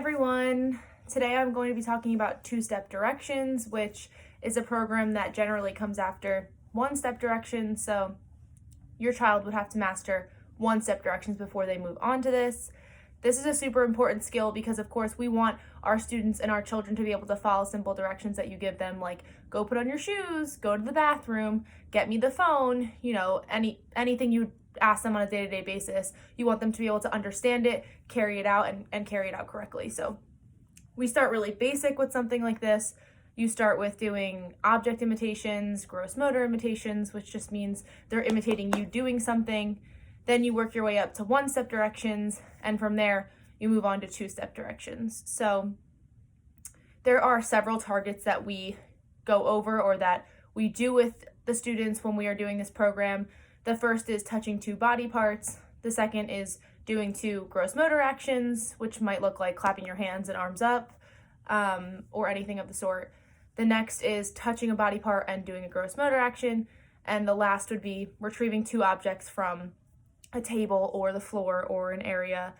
everyone. Today I'm going to be talking about two-step directions, which is a program that generally comes after one-step directions. So your child would have to master one-step directions before they move on to this. This is a super important skill because, of course, we want our students and our children to be able to follow simple directions that you give them, like go put on your shoes, go to the bathroom, get me the phone, anything you ask them on a day-to-day basis. You want them to be able to understand it, carry it out, and carry it out correctly. So we start really basic with something like this. You start with doing object imitations, gross motor imitations, which just means they're imitating you doing something. Then you work your way up to one-step directions, and from there, you move on to two-step directions. So there are several targets that we go over or that we do with the students when we are doing this program. The first is touching two body parts. The second is doing two gross motor actions, which might look like clapping your hands and arms up, or anything of the sort. The next is touching a body part and doing a gross motor action. And the last would be retrieving two objects from a table or the floor or an area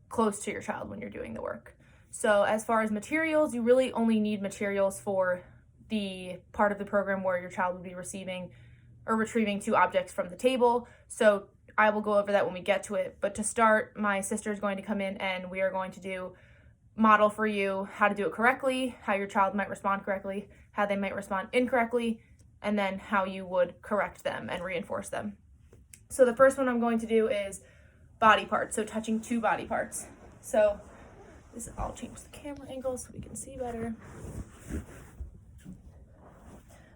close to your child when you're doing the work. So as far as materials, you really only need materials for the part of the program where your child would be receiving or retrieving two objects from the table. So I will go over that when we get to it. But to start, my sister is going to come in and we are going to model for you how to do it correctly, how your child might respond correctly, how they might respond incorrectly, and then how you would correct them and reinforce them. So the first one I'm going to do is body parts, so touching two body parts. So I'll change the camera angle so we can see better.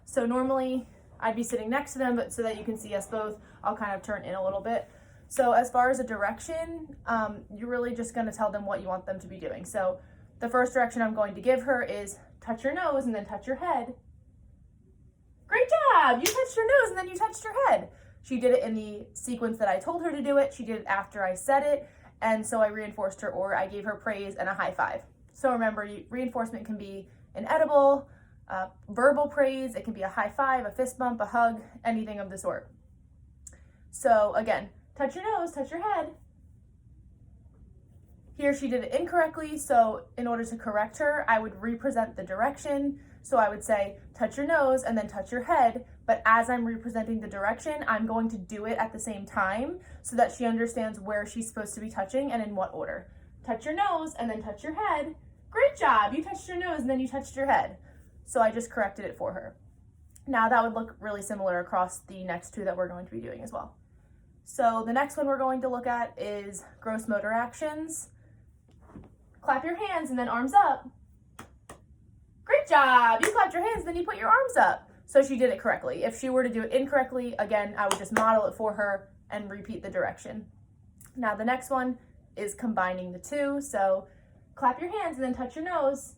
So normally I'd be sitting next to them, but so that you can see us both, I'll kind of turn in a little bit. So as far as a direction, you're really just going to tell them what you want them to be doing. So the first direction I'm going to give her is touch your nose and then touch your head. Great job! You touched your nose and then you touched your head. She did it in the sequence that I told her to do it. She did it after I said it, and so I reinforced her, or I gave her praise and a high five. So remember, reinforcement can be an edible, verbal praise, it can be a high five, a fist bump, a hug, anything of the sort. So again, touch your nose, touch your head. Here she did it incorrectly, so in order to correct her, I would represent the direction. So I would say, touch your nose and then touch your head, but as I'm representing the direction, I'm going to do it at the same time so that she understands where she's supposed to be touching and in what order. Touch your nose and then touch your head. Great job, you touched your nose and then you touched your head. So I just corrected it for her. Now that would look really similar across the next two that we're going to be doing as well. So the next one we're going to look at is gross motor actions. Clap your hands and then arms up. Great job! You clapped your hands, then you put your arms up. So she did it correctly. If she were to do it incorrectly, again, I would just model it for her and repeat the direction. Now the next one is combining the two. So clap your hands and then touch your nose.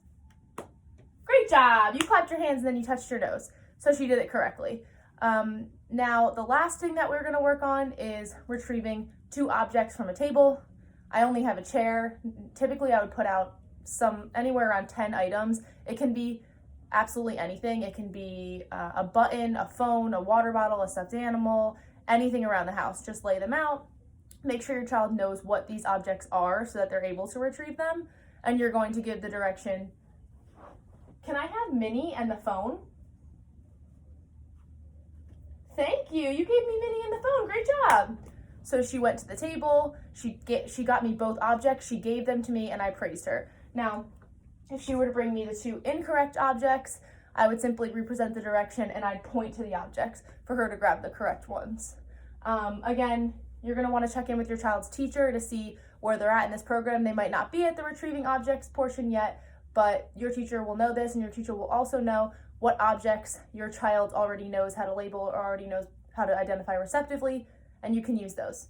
Great job! You clapped your hands and then you touched your nose. So she did it correctly. Now the last thing that we're going to work on is retrieving two objects from a table. I only have a chair. Typically I would put out anywhere around 10 items. It can be absolutely anything. It can be a button, a phone, a water bottle, a stuffed animal, anything around the house. Just lay them out. Make sure your child knows what these objects are so that they're able to retrieve them. And you're going to give the direction, can I have Minnie and the phone? Thank you. You gave me Minnie and the phone. Great job. So she went to the table, she got me both objects, she gave them to me, and I praised her. Now, if she were to bring me the two incorrect objects, I would simply represent the direction and I'd point to the objects for her to grab the correct ones. Again, you're going to want to check in with your child's teacher to see where they're at in this program. They might not be at the retrieving objects portion yet, but your teacher will know this, and your teacher will also know what objects your child already knows how to label or already knows how to identify receptively, and you can use those.